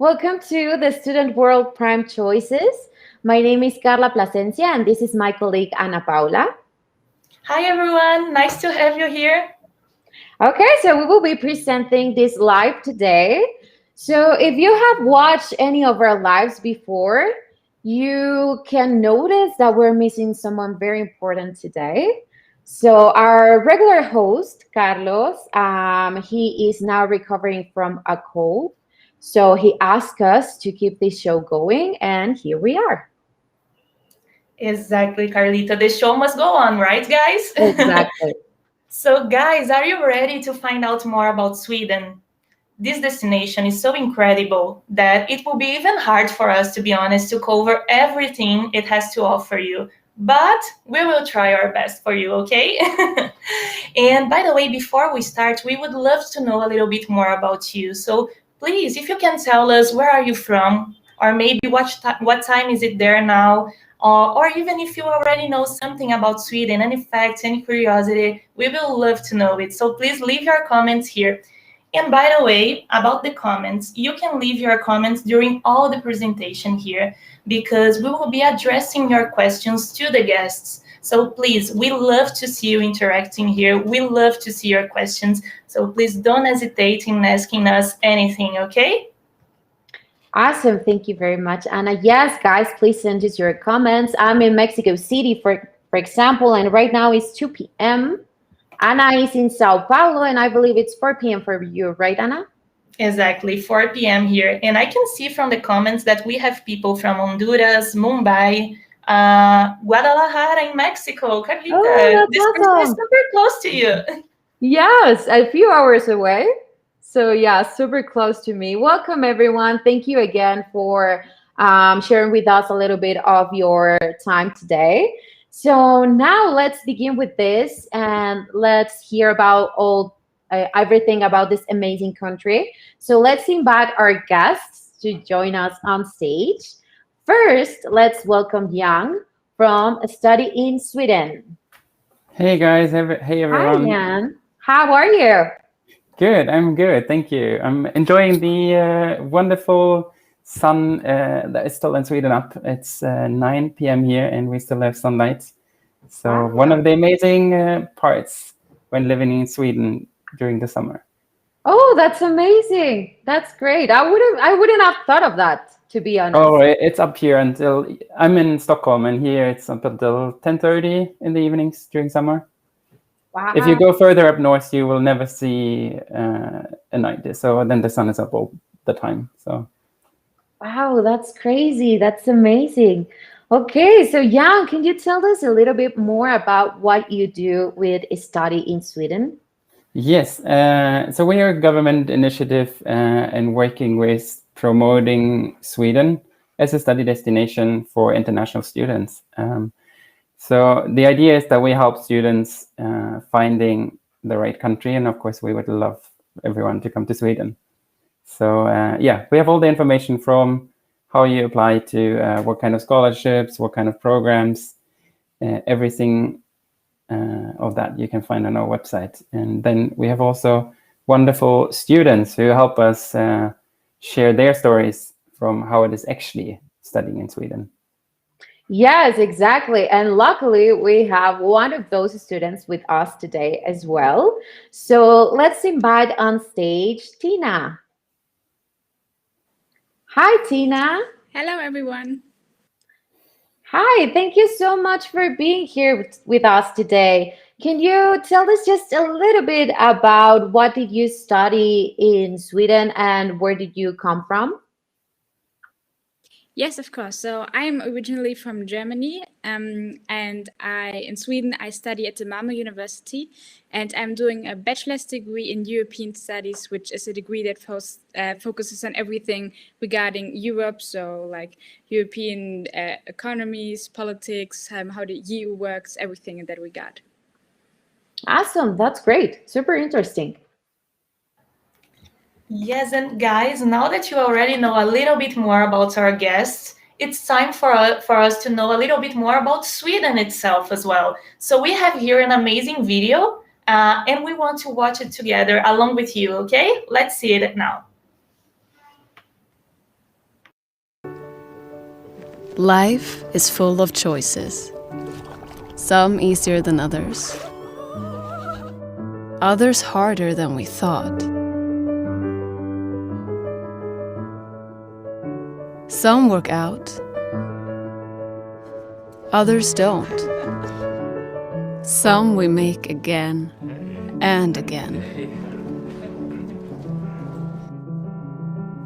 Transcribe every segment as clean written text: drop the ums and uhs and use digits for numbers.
Welcome to the Student World Prime Choices. My name is Carla Plasencia, and this is my colleague Ana Paula. Hi everyone, nice to have you here. Okay, so we will be presenting this live today. So if you have watched any of our lives before, you can notice that we're missing someone very important today. So our regular host, Carlos, he is now recovering from a cold. So he asked us to keep this show going, and here we are. Exactly, Carlita. The show must go on, right, guys? Exactly. So, guys, are you ready to find out more about Sweden? This destination is so incredible that it will be even hard for us, to be honest, to cover everything it has to offer you. But we will try our best for you, okay? And by the way, before we start, we would love to know a little bit more about you. So please, if you can tell us where are you from, or maybe what time is it there now, or even if you already know something about Sweden, any facts, any curiosity, we will love to know it. So please leave your comments here. And by the way, about the comments, you can leave your comments during all the presentation here because we will be addressing your questions to the guests. So please, we love to see you interacting here. We love to see your questions. So please don't hesitate in asking us anything, okay? Awesome. Thank you very much, Anna. Yes, guys, please send us your comments. I'm in Mexico City, for example, and right now it's 2 p.m. Anna is in Sao Paulo, and I believe it's 4 p.m. for you, right, Anna? Exactly, 4 p.m. here. And I can see from the comments that we have people from Honduras, Mumbai, Guadalajara in Mexico. Oh, Carlita, that's this person is awesome. super close to you. Yes, a few hours away. So, yeah, super close to me. Welcome, everyone. Thank you again for sharing with us a little bit of your time today. So, now let's begin with this and let's hear about all everything about this amazing country. So, let's invite our guests to join us on stage. First, let's welcome Yang from a study in Sweden. Hey guys, hey Hi, everyone. Yan. How are you? Good, I'm good, thank you. I'm enjoying the wonderful sun that is still in Sweden up. It's 9 p.m. here and we still have sunlight. So one Wow. of the amazing parts when living in Sweden during the summer. Oh, that's amazing. That's great. I wouldn't have thought of that, to be honest. Oh, it's up here until I'm in Stockholm and here it's up until 10:30 in the evenings during summer. If you Wow. go further up north, you will never see a night. So then the sun is up all the time. So Wow, that's crazy. That's amazing. Okay, so Jan, can you tell us a little bit more about what you do with a study in Sweden? yes, so we are a government initiative and working with promoting Sweden as a study destination for international students. So the idea is that we help students finding the right country, and of course, we would love everyone to come to Sweden. So yeah, we have all the information from how you apply to what kind of scholarships, what kind of programs, everything of that you can find on our website. And then we have also wonderful students who help us share their stories from how it is actually studying in Sweden. Yes, exactly. And luckily, we have one of those students with us today as well. So let's invite on stage Tina. Hi, Tina. Hello, everyone. Hi, thank you so much for being here with us today. Can you tell us just a little bit about what did you study in Sweden and where did you come from? Yes, of course. So I'm originally from Germany, and in Sweden I study at the Malmö University, and I'm doing a bachelor's degree in European Studies, which is a degree that focuses on everything regarding Europe, so like European economies, politics, how the EU works, everything in that regard. Awesome, that's great. Super interesting. Yes, and guys, now that you already know a little bit more about our guests, it's time for us to know a little bit more about Sweden itself as well. So we have here an amazing video, and we want to watch it together along with you, okay? Let's see it now. Life is full of choices, some easier than others, others harder than we thought. Some work out, others don't. Some we make again and again.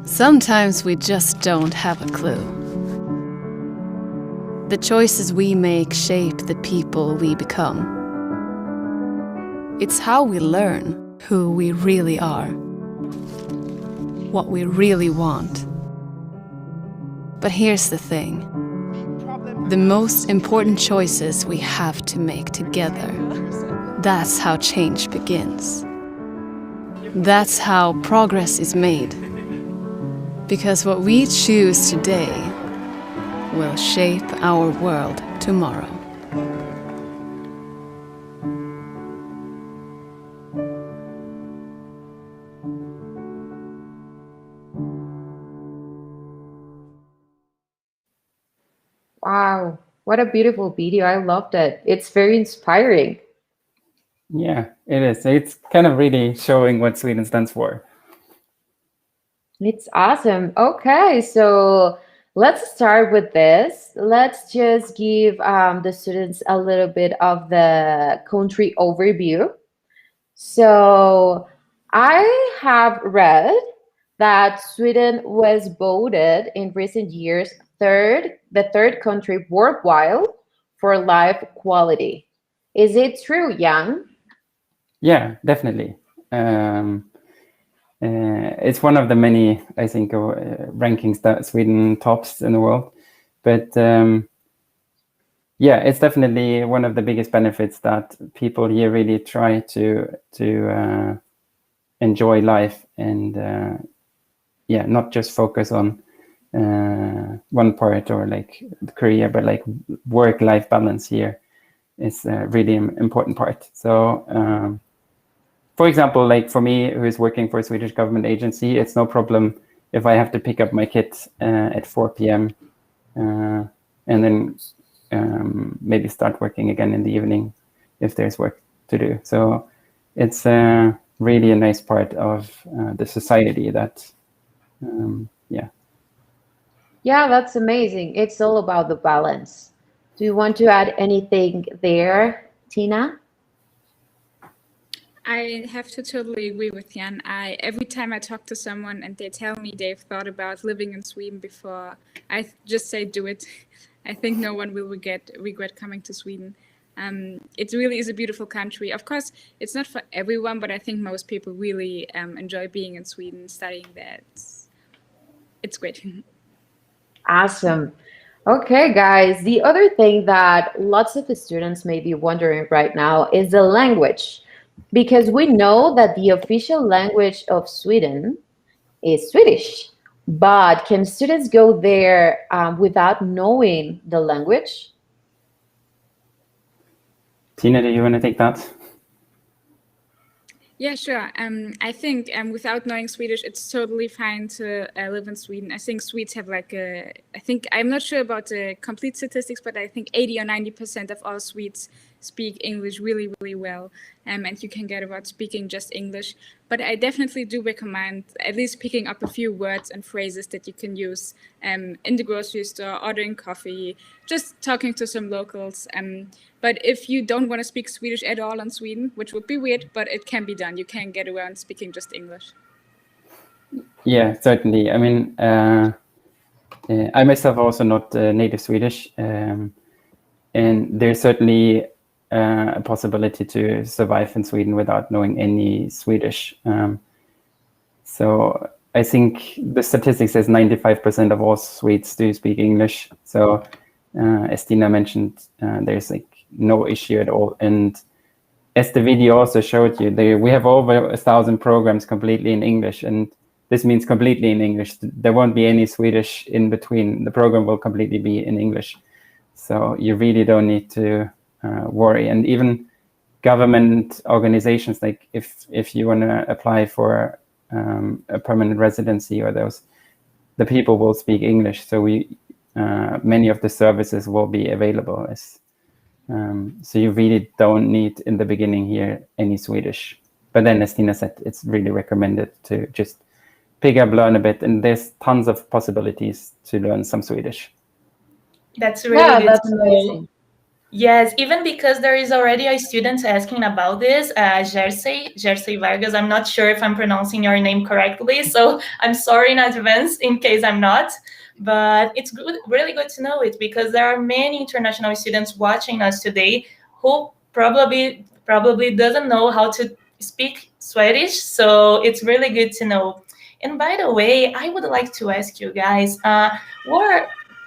Sometimes we just don't have a clue. The choices we make shape the people we become. It's how we learn who we really are, what we really want. But here's the thing. The most important choices we have to make together. That's how change begins. That's how progress is made. Because what we choose today will shape our world tomorrow. Wow, what a beautiful video. I loved it. It's very inspiring. Yeah, it is. It's kind of really showing what Sweden stands for. It's awesome. Okay, so let's start with this. Let's just give the students a little bit of the country overview. So I have read that Sweden was voted in recent years the third country worldwide for life quality. Is it true, Jan? Yeah, definitely. It's one of the many, I think, rankings that Sweden tops in the world. But yeah, it's definitely one of the biggest benefits that people here really try to enjoy life and yeah, not just focus on one part or like the career, but like work-life balance here is a really important part. So for example, like for me, who is working for a Swedish government agency, it's no problem if I have to pick up my kids at 4 p.m. And then maybe start working again in the evening if there's work to do. So it's really a nice part of the society that, yeah. Yeah, that's amazing. It's all about the balance. Do you want to add anything there, Tina? I have to totally agree with Jan. Every time I talk to someone and they tell me they've thought about living in Sweden before, I just say do it. I think no one will regret coming to Sweden. It really is a beautiful country. Of course, it's not for everyone, but I think most people really enjoy being in Sweden, studying there. It's great. Awesome. Okay, guys, the other thing that lots of the students may be wondering right now is the language, because we know that the official language of Sweden is Swedish, but can students go there without knowing the language? Tina, do you want to take that? Yeah, sure. I think without knowing Swedish, it's totally fine to live in Sweden. I think Swedes have I'm not sure about the complete statistics, but I think 80 or 90% of all Swedes speak English really, really well. And you can get about speaking just English. But I definitely do recommend at least picking up a few words and phrases that you can use in the grocery store, ordering coffee, just talking to some locals. But if you don't want to speak Swedish at all in Sweden, which would be weird, but it can be done. You can get around speaking just English. Yeah, certainly. I mean, I myself also not native Swedish, and there's certainly a possibility to survive in Sweden without knowing any Swedish. So I think the statistics says 95% of all Swedes do speak English. So as Tina mentioned, there's like no issue at all. And as the video also showed you, we have over 1,000 programs completely in English, and this means completely in English. There won't be any Swedish in between. The program will completely be in English. So you really don't need to worry. And even government organizations, like if you want to apply for a permanent residency or those, the people will speak English. So many of the services will be available. So you really don't need in the beginning here any Swedish. But then, as Tina said, it's really recommended to just pick up, learn a bit, and there's tons of possibilities to learn some Swedish. That's really good that's to know. amazing. Yes, even because there is already a student asking about this, Jersey Vargas. I'm not sure if I'm pronouncing your name correctly, so I'm sorry in advance in case I'm not. But it's good, really good to know it, because there are many international students watching us today who probably doesn't know how to speak Swedish. So it's really good to know. And by the way, I would like to ask you guys,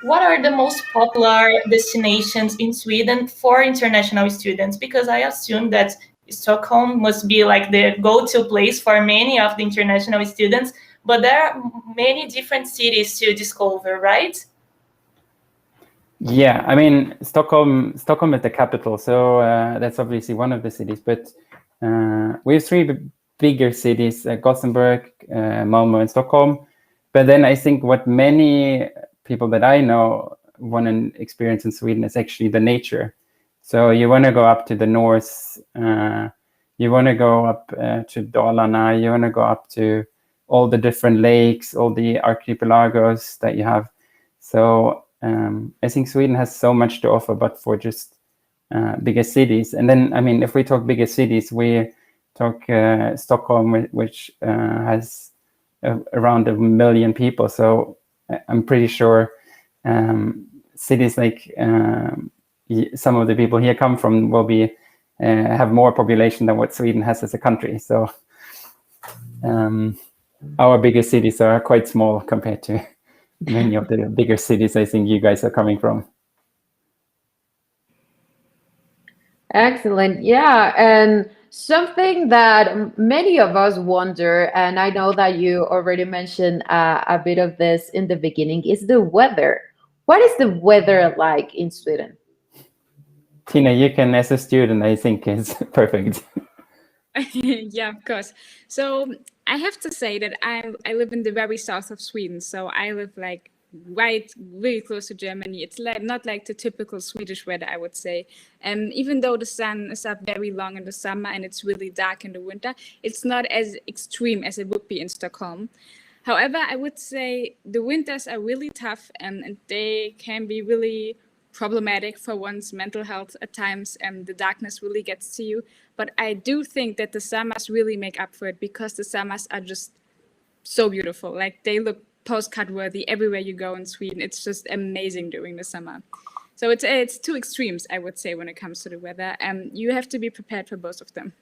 what are the most popular destinations in Sweden for international students? Because I assume that Stockholm must be like the go-to place for many of the international students, but there are many different cities to discover, right? Yeah, I mean, Stockholm is the capital, so that's obviously one of the cities. But we have three bigger cities: Gothenburg, Malmö, and Stockholm. But then I think what many people that I know want to experience in Sweden is actually the nature. So you want to go up to the north, you want to go up to Dalarna, you want to go up to all the different lakes, all the archipelagos that you have. So I think Sweden has so much to offer, but for just bigger cities. And then, I mean, if we talk bigger cities, we talk Stockholm, which has around 1 million people. So I'm pretty sure cities like some of the people here come from will be have more population than what Sweden has as a country. So our bigger cities are quite small compared to many of the bigger cities I think you guys are coming from. Excellent. Yeah. And something that many of us wonder, and I know that you already mentioned a bit of this in the beginning, is the weather. What is the weather like in Sweden? Tina, you can, as a student, I think is perfect. Yeah, of course. So I have to say that I live in the very south of Sweden. So I live like right really close to Germany. It's like not like the typical Swedish weather, I would say. And even though the sun is up very long in the summer and it's really dark in the winter, it's not as extreme as it would be in Stockholm. However, I would say the winters are really tough and they can be really problematic for one's mental health at times, and the darkness really gets to you. But I do think that the summers really make up for it, because the summers are just so beautiful. Like, they look postcard worthy everywhere you go in Sweden. It's just amazing during the summer. So it's two extremes, I would say, when it comes to the weather. You have to be prepared for both of them.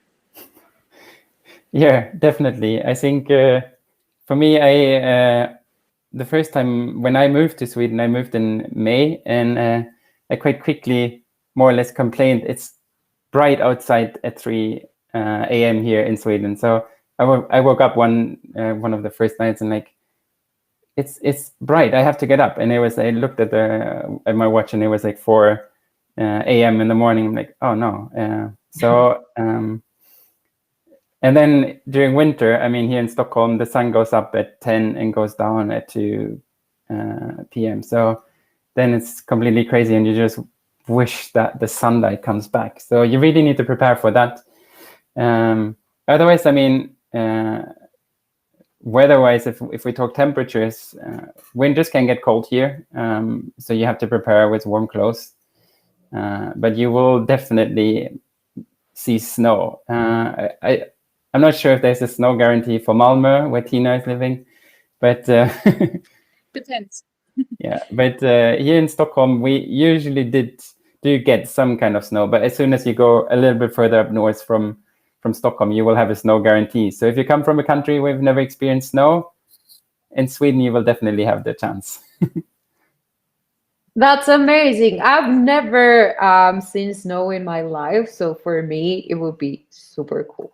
Yeah, definitely. I think for me, the first time when I moved to Sweden, I moved in May, and I quite quickly more or less complained it's bright outside at 3 a.m. here in Sweden. So I woke up one of the first nights and like, it's bright, I have to get up. And I looked at my watch and it was like 4 a.m. in the morning. I'm like, oh no. And then during winter, I mean, here in Stockholm, the sun goes up at 10 and goes down at 2 p.m. So then it's completely crazy, and you just wish that the sunlight comes back. So you really need to prepare for that. Otherwise, I mean, weather-wise, if we talk temperatures, winters can get cold here. So you have to prepare with warm clothes. But you will definitely see snow. I'm not sure if there's a snow guarantee for Malmö, where Tina is living, but Depends. yeah. But here in Stockholm, we usually do get some kind of snow. But as soon as you go a little bit further up north from Stockholm, you will have a snow guarantee. So if you come from a country where you've never experienced snow, in Sweden, you will definitely have the chance. That's amazing. I've never seen snow in my life, so for me, it would be super cool.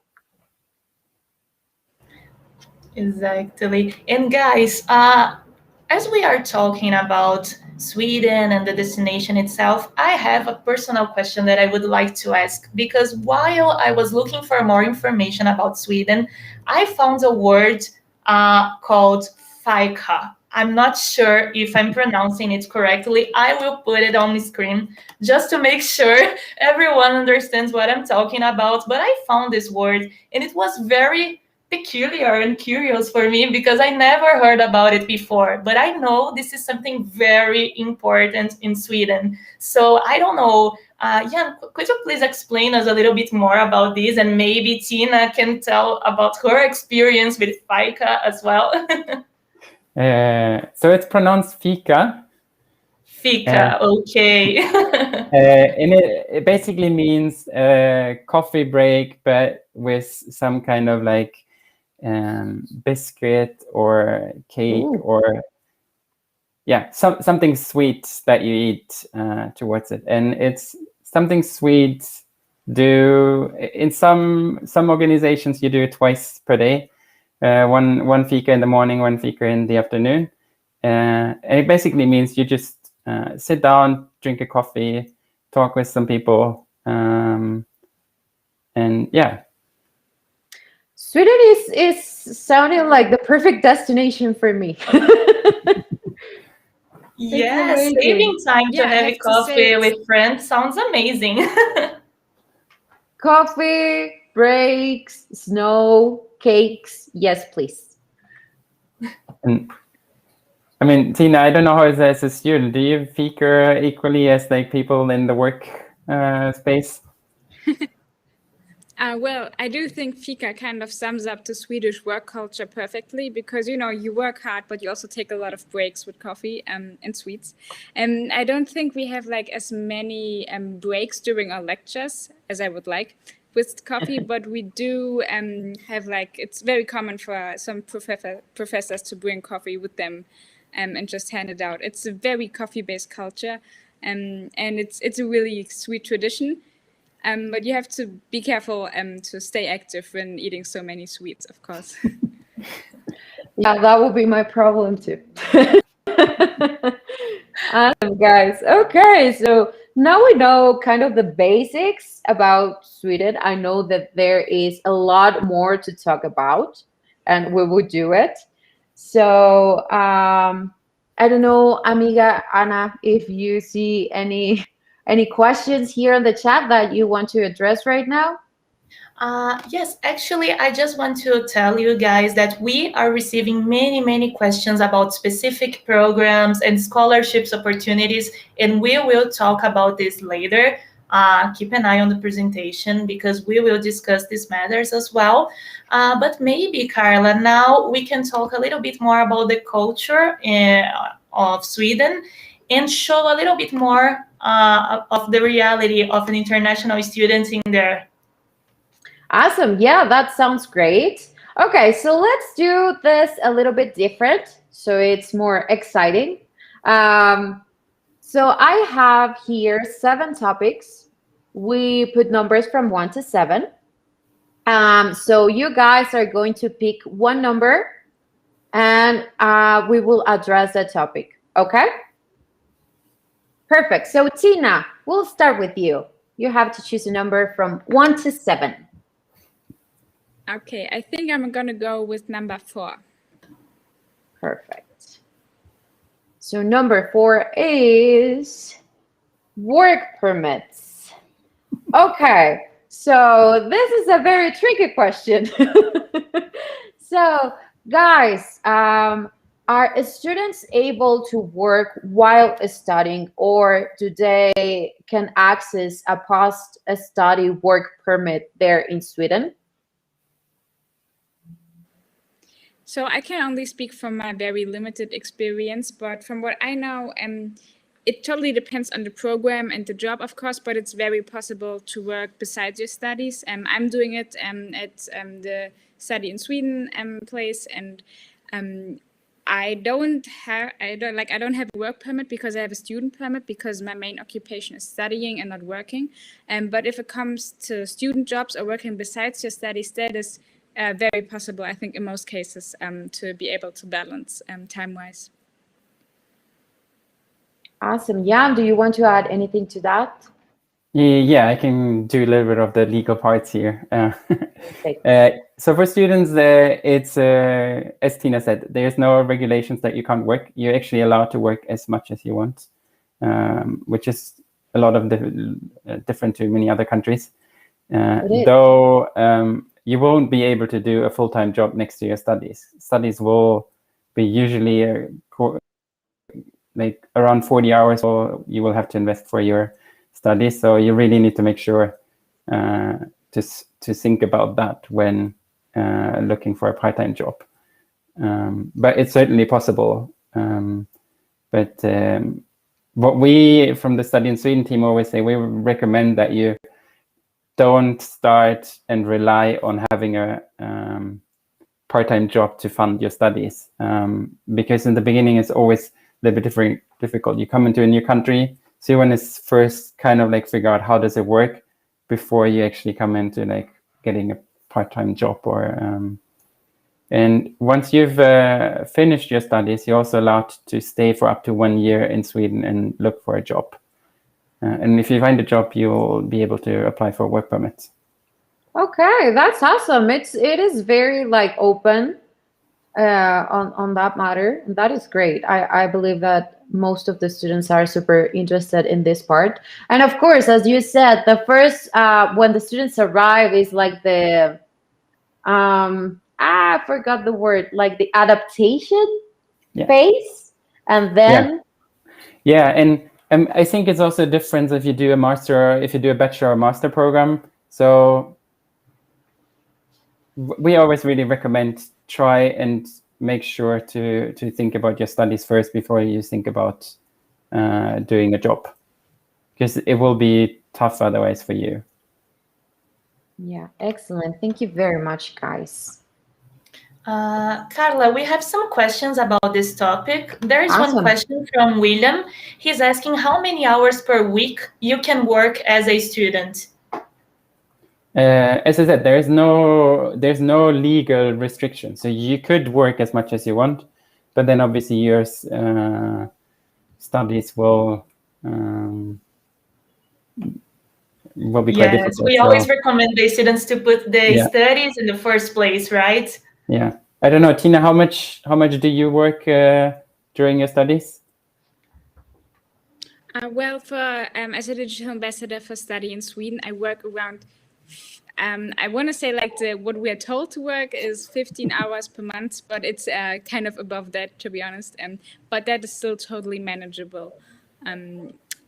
Exactly. And guys, as we are talking about Sweden and the destination itself, I have a personal question that I would like to ask, because while I was looking for more information about Sweden, I found a word called fika. I'm not sure if I'm pronouncing it correctly. I will put it on the screen just to make sure everyone understands what I'm talking about. But I found this word and it was very peculiar and curious for me because I never heard about it before. But I know this is something very important in Sweden. So I don't know. Jan, could you please explain us a little bit more about this? And maybe Tina can tell about her experience with fika as well. So it's pronounced fika. Fika, okay. And it basically means coffee break, but with some kind of like biscuit or cake. Ooh. Or something sweet that you eat towards it. And it's something sweet. Do in some organizations you do it twice per day. One fika in the morning, one fika in the afternoon. And it basically means you just sit down, drink a coffee, talk with some people, and yeah. Sweden is sounding like the perfect destination for me. Yeah, saving time to have a coffee with friends sounds amazing. Coffee, breaks, snow, cakes. Yes, please. And I mean, Tina, I don't know how it is as a student. Do you fika equally as like people in the work space? Well, I do think fika kind of sums up the Swedish work culture perfectly because, you know, you work hard, but you also take a lot of breaks with coffee and sweets. And I don't think we have like as many breaks during our lectures as I would like with coffee, but we do have like, it's very common for some professors to bring coffee with them and just hand it out. It's a very coffee-based culture and it's a really sweet tradition. But you have to be careful to stay active when eating so many sweets, of course. Yeah, that will be my problem too. Awesome, guys. Okay, so now we know kind of the basics about Sweden. I know that there is a lot more to talk about, and we will do it. So I don't know, amiga Ana, if you see any questions here in the chat that you want to address right now? Yes, actually, I just want to tell you guys that we are receiving many questions about specific programs and scholarships opportunities, and we will talk about this later. Keep an eye on the presentation because we will discuss these matters as well. But maybe, Carla, now we can talk a little bit more about the culture of Sweden and show a little bit more of the reality of an international student in there. Awesome. Yeah, that sounds great. Okay, so let's do this a little bit different so it's more exciting. So I have here 7 topics. We put numbers from 1 to 7. So you guys are going to pick one number and we will address the topic. Okay? Perfect. So Tina, we'll start with you. You have to choose a number from 1 to 7. Okay, I think I'm going to go with number 4. Perfect. So number 4 is work permits. Okay, so this is a very tricky question. So guys, are students able to work while studying, or do they can access a post-study work permit there in Sweden? So I can only speak from my very limited experience, but from what I know, it totally depends on the program and the job, of course, but it's very possible to work besides your studies. I'm doing it at the Study in Sweden place, and I don't have a work permit because I have a student permit because my main occupation is studying and not working. But if it comes to student jobs or working besides your studies, that is very possible, I think, in most cases, to be able to balance time-wise. Awesome. Jan, do you want to add anything to that? Yeah, I can do a little bit of the legal parts here. So for students, it's as Tina said, there's no regulations that you can't work. You're actually allowed to work as much as you want, which is a lot of different to many other countries. Though you won't be able to do a full-time job next to your studies. Studies will be usually like around 40 hours, or you will have to invest for your studies. So you really need to make sure to think about that when looking for a part-time job. But it's certainly possible. But what we from the Study in Sweden team always say, we recommend that you don't start and rely on having a part-time job to fund your studies, because in the beginning it's always a little bit difficult. You come into a new country, so you want to first kind of like figure out how does it work before you actually come into like getting a part-time job. Or and once you've finished your studies, you're also allowed to stay for up to 1 year in Sweden and look for a job. And if you find a job, you'll be able to apply for a work permit. Okay, that's awesome. It is very like open on that matter. And that is great. I believe that most of the students are super interested in this part. And of course, as you said, the first when the students arrive is like the I forgot the word, like the adaptation phase, and then and I think it's also a difference if you do a master, if you do a bachelor or master program. So we always really recommend try and make sure to think about your studies first before you think about doing a job, because it will be tough otherwise for you. Yeah, excellent. Thank you very much, guys. Carla, we have some questions about this topic. There is Awesome. one question from William. He's asking how many hours per week you can work as a student. As I said, there's no legal restriction, so you could work as much as you want, but then obviously your studies will be quite difficult. We always recommend the students to put the studies in the first place, right? Yeah, I don't know, Tina, how much do you work during your studies? Well, for as a digital ambassador for Study in Sweden, I work around. I want to say like what we are told to work is 15 hours per month, but it's kind of above that, to be honest. But that is still totally manageable.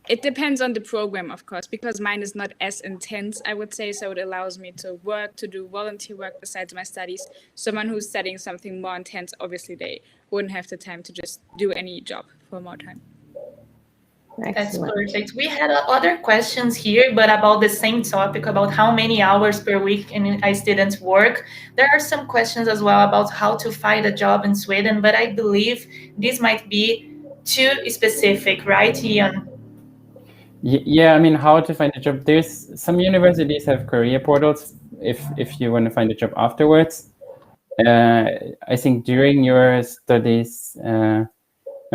It depends on the program, of course, because mine is not as intense, I would say. So it allows me to work, to do volunteer work besides my studies. Someone who's studying something more intense, obviously, they wouldn't have the time to just do any job for more time. That's perfect. We had other questions here, but about the same topic, about how many hours per week a student's work. There are some questions as well about how to find a job in Sweden, but I believe this might be too specific, right, Ian? Yeah, I mean, how to find a job. There's some universities have career portals if you want to find a job afterwards. I think during your studies, I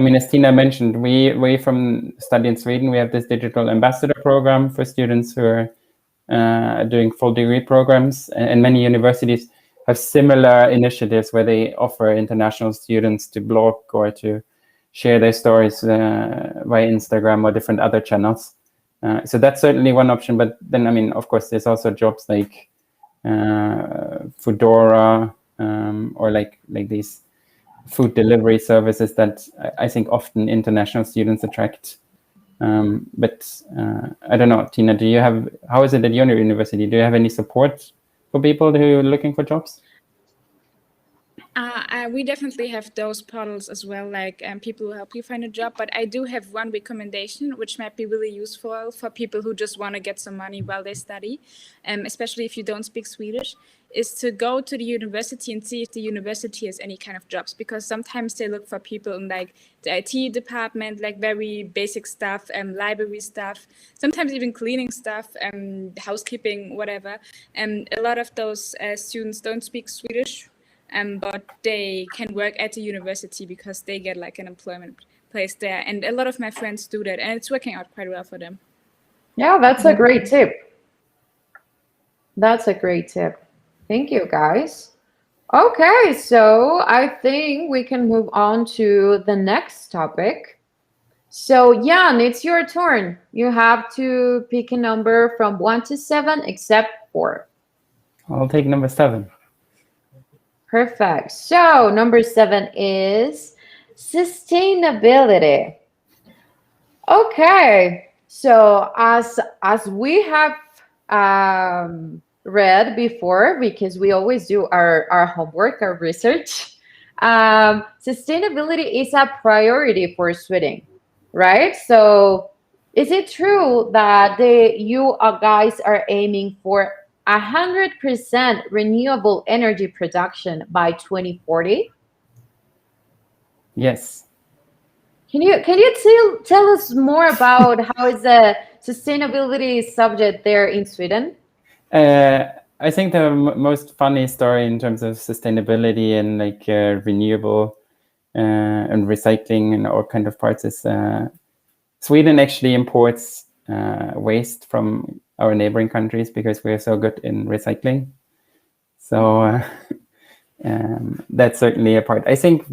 mean, as Tina mentioned, we from Study in Sweden, we have this digital ambassador program for students who are doing full degree programs, and many universities have similar initiatives where they offer international students to blog or to share their stories via Instagram or different other channels. So that's certainly one option. But then, I mean, of course, there's also jobs like Foodora or like these food delivery services that I think often international students attract. But I don't know, Tina, how is it at your university? Do you have any support for people who are looking for jobs? We definitely have those portals as well, like people who help you find a job. But I do have one recommendation, which might be really useful for people who just want to get some money while they study, especially if you don't speak Swedish, is to go to the university and see if the university has any kind of jobs, because sometimes they look for people in like the IT department, like very basic stuff, library stuff, sometimes even cleaning stuff, housekeeping, whatever. And a lot of those students don't speak Swedish. But they can work at the university because they get like an employment place there. And a lot of my friends do that, and it's working out quite well for them. Yeah, that's a great tip. That's a great tip. Thank you, guys. Okay, so I think we can move on to the next topic. So, Jan, it's your turn. You have to pick a number from 1 to 7, except 4. I'll take number 7. Perfect. So, number 7 is sustainability. Okay, so as we have read before, because we always do our homework, our research, sustainability is a priority for Sweden, right? So is it true that you guys are aiming for 100% renewable energy production by 2040? Yes. Can you tell us more about how is the sustainability subject there in Sweden? I think the most funny story in terms of sustainability and like renewable and recycling and all kind of parts is Sweden actually imports waste from our neighboring countries because we're so good in recycling. So that's certainly a part. I think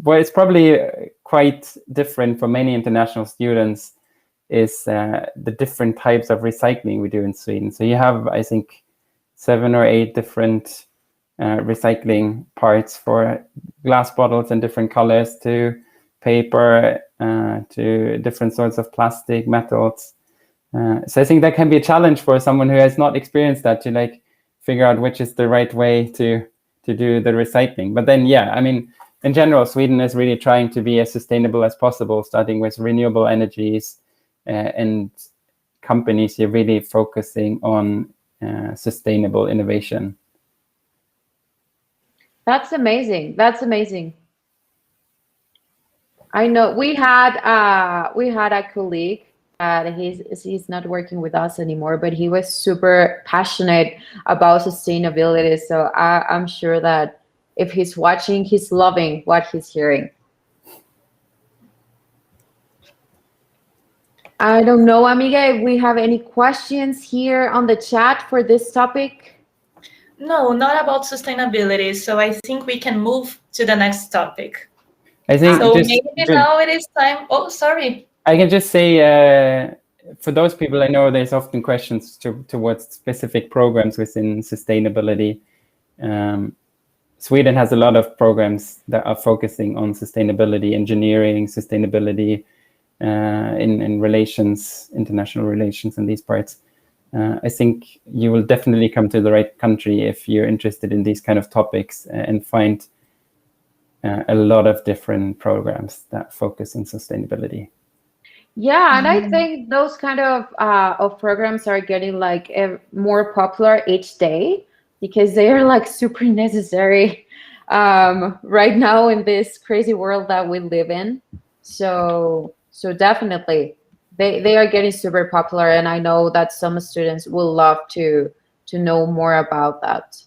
what is probably quite different for many international students is the different types of recycling we do in Sweden. So you have, I think, 7 or 8 different recycling parts for glass bottles in different colors, to paper, to different sorts of plastic, metals. So I think that can be a challenge for someone who has not experienced that, to like figure out which is the right way to do the recycling. But then, yeah, I mean, in general, Sweden is really trying to be as sustainable as possible, starting with renewable energies, and companies are really focusing on sustainable innovation. That's amazing. That's amazing. I know we had a colleague that he's not working with us anymore, but he was super passionate about sustainability. So I'm sure that if he's watching, he's loving what he's hearing. I don't know, Amiga, if we have any questions here on the chat for this topic. No, not about sustainability. So I think we can move to the next topic. I think so maybe now it is time. Oh, sorry. I can just say, for those people, I know there's often questions towards specific programs within sustainability. Sweden has a lot of programs that are focusing on sustainability, engineering, sustainability, in relations, international relations, and these parts. I think you will definitely come to the right country if you're interested in these kind of topics, and find a lot of different programs that focus on sustainability. Yeah, and I think those kind of programs are getting like more popular each day, because they are like super necessary right now in this crazy world that we live in. So definitely they are getting super popular, and I know that some students will love to know more about that.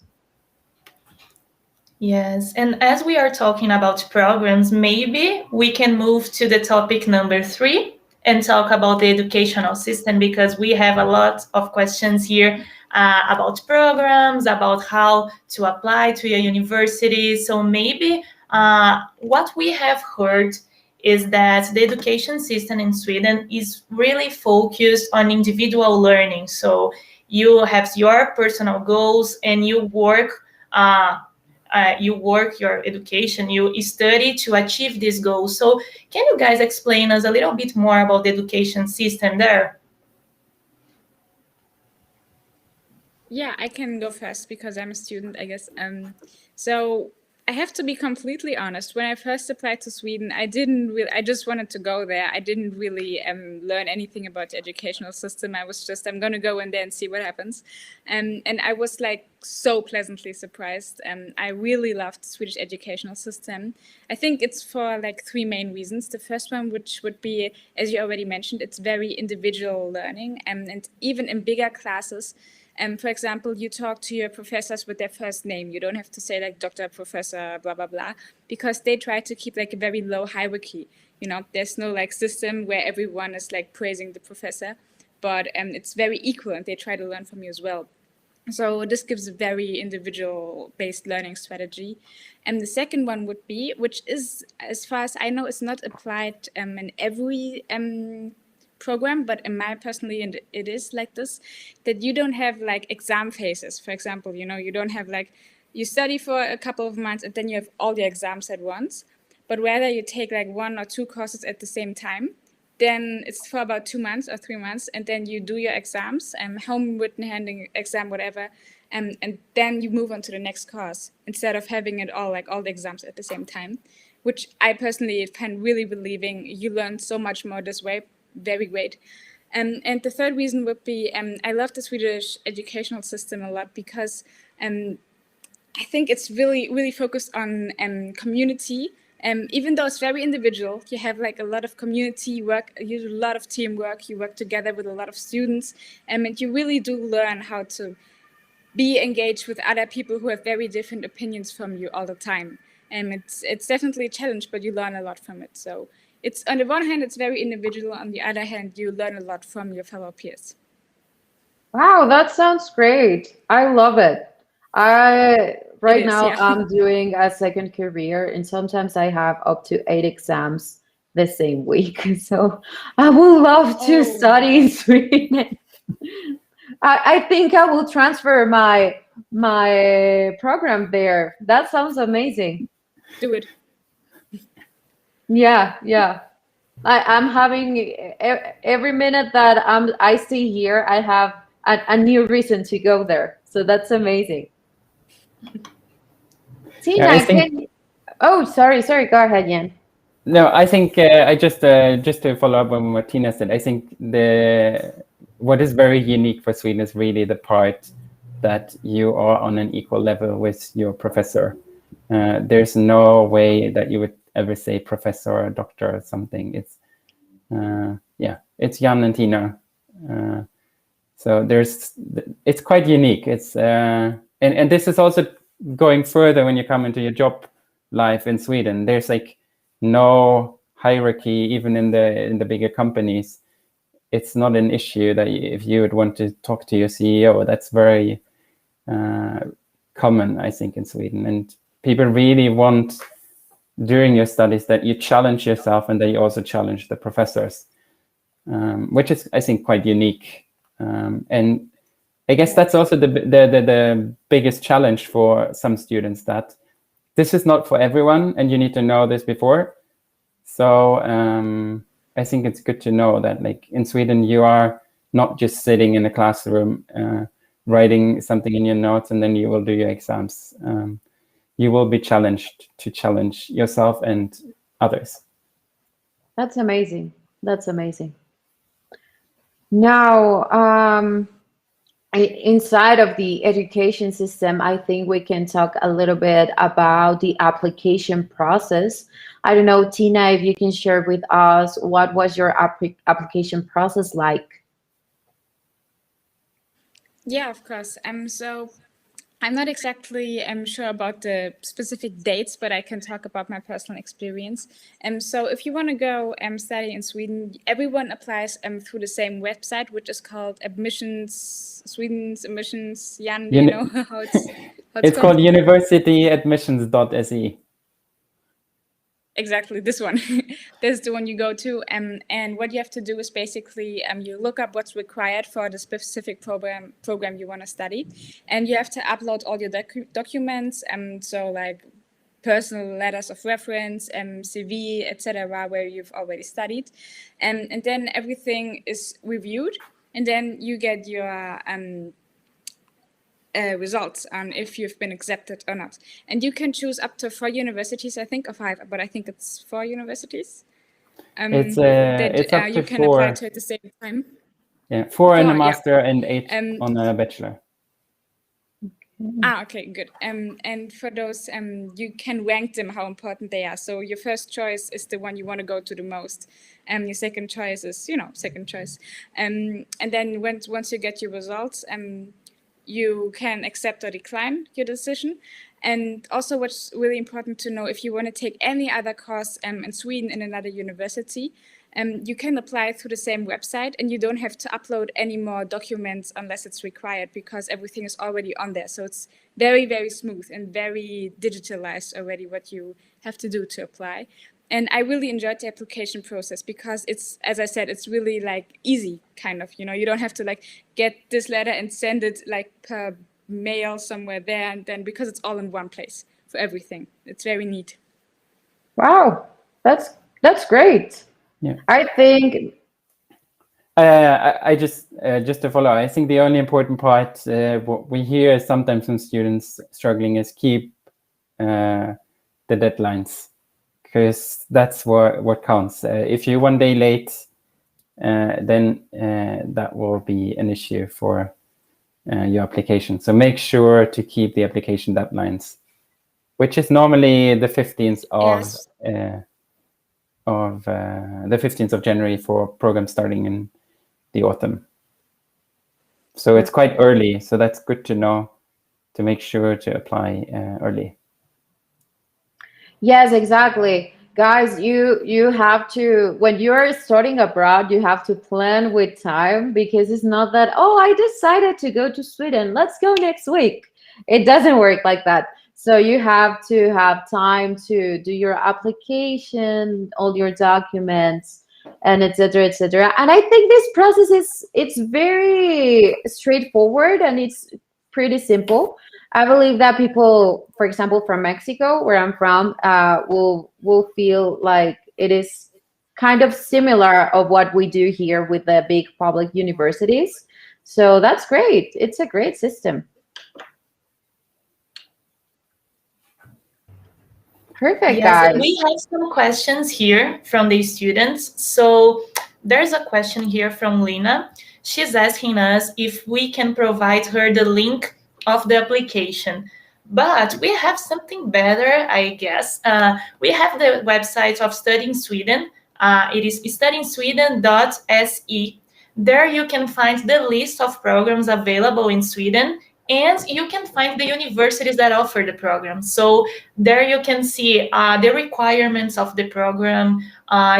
Yes, and as we are talking about programs, maybe we can move to the topic number 3 and talk about the educational system, because we have a lot of questions here about programs, about how to apply to a university. So maybe what we have heard is that the education system in Sweden is really focused on individual learning. So you have your personal goals and you work your education, you study to achieve these goals. So can you guys explain us a little bit more about the education system there? Yeah, I can go first because I'm a student, I guess. So I have to be completely honest. When I first applied to Sweden, I just wanted to go there. I didn't really learn anything about the educational system. I was just, I'm going to go in there and see what happens. And I was like so pleasantly surprised. I really loved the Swedish educational system. I think it's for like 3 main reasons. The first one, which would be, as you already mentioned, it's very individual learning. And even in bigger classes, for example, you talk to your professors with their first name. You don't have to say like Dr. Professor, blah, blah, blah, because they try to keep like a very low hierarchy. You know, there's no like system where everyone is like praising the professor. but it's very equal, and they try to learn from you as well. So this gives a very individual-based learning strategy. And the second one would be, which is, as far as I know, it's not applied in every program, but in my personally, and it is like this, that you don't have like exam phases. For example, you don't have like, you study for a couple of months and then you have all the exams at once, but rather you take like 1 or 2 courses at the same time. Then it's for about 2 months or 3 months, and then you do your exams, home written handing exam, whatever, and then you move on to the next course instead of having it all like all the exams at the same time, which I personally find really relieving. You learn so much more this way. Very great. And the third reason would be I love the Swedish educational system a lot because I think it's really focused on community. Even though it's very individual, you have like a lot of community work, you do a lot of teamwork, you work together with a lot of students, and you really do learn how to be engaged with other people who have very different opinions from you all the time. And it's definitely a challenge, but you learn a lot from it. So it's, on the one hand, it's very individual. On the other hand, you learn a lot from your fellow peers. Wow, that sounds great. I love it. I It right is, now yeah. I'm doing a second career, and sometimes I have up to 8 exams the same week. So I would love to Oh, study in Sweden. I think I will transfer my program there. That sounds amazing. do it. Yeah, yeah. I'm having every minute that I stay here, I have a new reason to go there. So that's amazing. Yeah, I Tina, think oh, sorry. Go ahead, Jan. no, I think I just to follow up on what Tina said. I think what is very unique for Sweden is really the part that you are on an equal level with your professor. There's no way that you would ever say professor or doctor or something. It's it's Jan and Tina. So it's quite unique. It's and this is also going further when you come into your job life in Sweden. There's like no hierarchy even in the bigger companies. It's not an issue that if you would want to talk to your CEO, that's very common, I think, in Sweden. And people really want during your studies that you challenge yourself and that you also challenge the professors, which is, I think, quite unique. And I guess that's also the biggest challenge for some students, that this is not for everyone, and you need to know this before. So I think it's good to know that, like in Sweden, you are not just sitting in a classroom writing something in your notes and then you will do your exams. You will be challenged to challenge yourself and others. That's amazing. That's amazing. Now, inside of the education system, I think we can talk a little bit about the application process. I don't know, Tina, if you can share with us, what was your application process like? Yeah, of course. So I'm not exactly sure about the specific dates, but I can talk about my personal experience. So if you want to go study in Sweden, everyone applies through the same website, which is called Sweden's Admissions. Jan, do you know how it's called universityadmissions.se. Exactly, this one. This is the one you go to, and what you have to do is basically you look up what's required for the specific program you want to study, and you have to upload all your documents, so like personal letters of reference, CV, etc., where you've already studied, and then everything is reviewed, and then you get your results on if you've been accepted or not. And you can choose up to 4 universities, I think, or 5, but I think it's 4 universities. It's that up to you can 4. apply to at the same time. Yeah, 4 in a 4, master yeah. and 8 on a bachelor. Okay, good. And for those, you can rank them how important they are. So your first choice is the one you want to go to the most. Your second choice is, second choice. And then once you get your results, you can accept or decline your decision. And also what's really important to know, if you want to take any other course in Sweden in another university, you can apply through the same website, and you don't have to upload any more documents unless it's required, because everything is already on there. So it's very, very smooth and very digitalized already what you have to do to apply. And I really enjoyed the application process because it's, as I said, it's really like easy, kind of, you don't have to like get this letter and send it like per mail somewhere there, and then because it's all in one place for everything. It's very neat. Wow, that's great. Yeah. I think I just to follow, I think the only important part what we hear sometimes from students struggling is keep the deadlines, because that's what counts. If you're 1 day late, then that will be an issue for your application. So make sure to keep the application deadlines, which is normally the 15th of January for programs starting in the autumn. So it's quite early. So that's good to know, to make sure to apply early. yes, exactly. Guys, you have to, when you're studying abroad, you have to plan with time, because it's not that, oh, I decided to go to Sweden, let's go next week. It doesn't work like that. So you have to have time to do your application, all your documents, and etc., etc. And I think this process it's very straightforward, and it's pretty simple. I believe that people, for example, from Mexico, where I'm from, will feel like it is kind of similar of what we do here with the big public universities. So that's great. It's a great system. Perfect, Yes, guys. and we have some questions here from the students. So there's a question here from Lina. She's asking us if we can provide her the link of the application. But we have something better, I guess. We have the website of Studying Sweden. It is studyingsweden.se. There you can find the list of programs available in Sweden, and you can find the universities that offer the program. So there you can see the requirements of the program.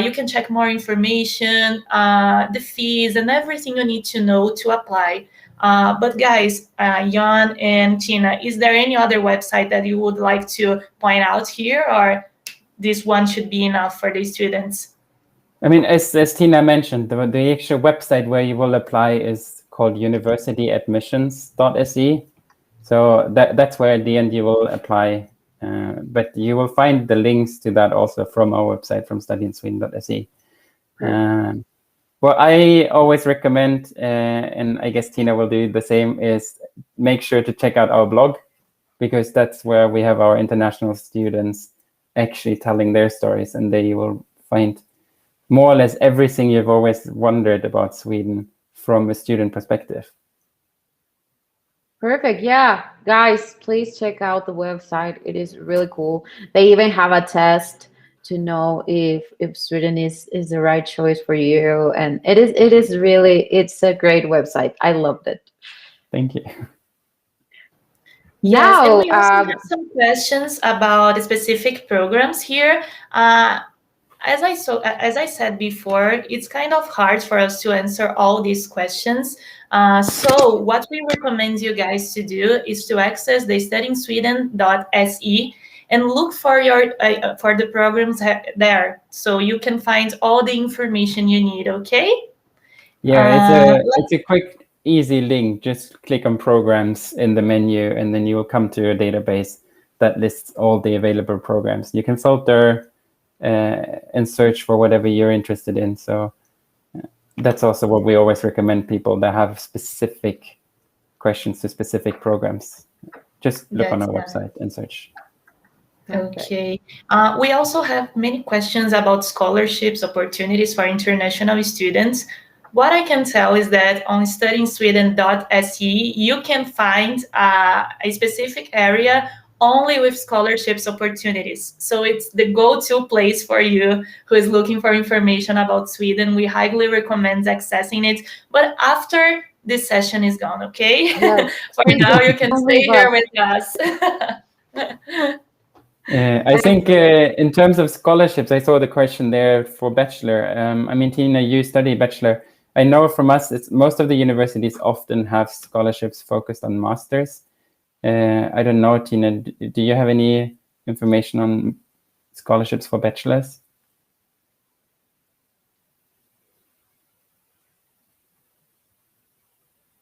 You can check more information, the fees, and everything you need to know to apply. But guys, Jan and Tina, is there any other website that you would like to point out here, or this one should be enough for the students? I mean, as Tina mentioned, the actual website where you will apply is called universityadmissions.se. So that's where at the end you will apply. But you will find the links to that also from our website, from studyingsweden.se. What I always recommend, and I guess Tina will do the same, is make sure to check out our blog, because that's where we have our international students actually telling their stories, and there you will find more or less everything you've always wondered about Sweden from a student perspective. Perfect. Yeah, guys, please check out the website. It is really cool. They even have a test to know if Sweden is the right choice for you, and it is really, it's a great website. I loved it. Thank you. Yes, and Now, we also have some questions about specific programs here. As I said before, it's kind of hard for us to answer all these questions. So what we recommend you guys to do is to access the studyingsweden.se and look for for the programs there, so you can find all the information you need. Okay? Yeah, it's a quick, easy link. Just click on programs in the menu, and then you will come to a database that lists all the available programs. You can filter and search for whatever you're interested in. So that's also what we always recommend people that have specific questions to specific programs. Just look on our website and search. Okay. We also have many questions about scholarships, opportunities for international students. What I can tell is that on studyingsweden.se, you can find a specific area only with scholarships opportunities. So it's the go-to place for you who is looking for information about Sweden. We highly recommend accessing it. But after this session is gone, okay? Yes. For now, you can stay here with us. I think in terms of scholarships, I saw the question there for bachelor. I mean, Tina, you study bachelor. I know from us, most of the universities often have scholarships focused on masters. I don't know, Tina, do you have any information on scholarships for bachelors?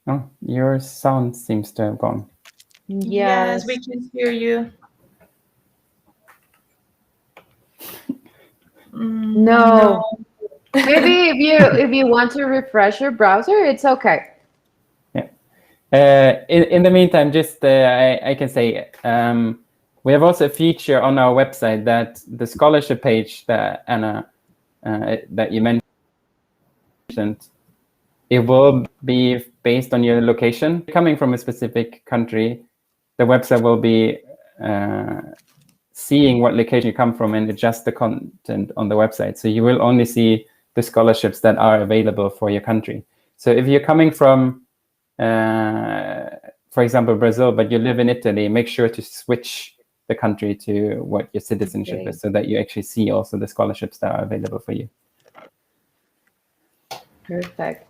Oh, your sound seems to have gone. Yes, we can hear you. No. Maybe if you want to refresh your browser, it's okay. Yeah. In the meantime, just I can say we have also a feature on our website that the scholarship page that Anna that you mentioned, it will be based on your location. Coming from a specific country, the website will be seeing what location you come from and adjust the content on the website. So you will only see the scholarships that are available for your country. So if you're coming from, for example, Brazil, but you live in Italy, make sure to switch the country to what your citizenship is, so that you actually see also the scholarships that are available for you. Perfect.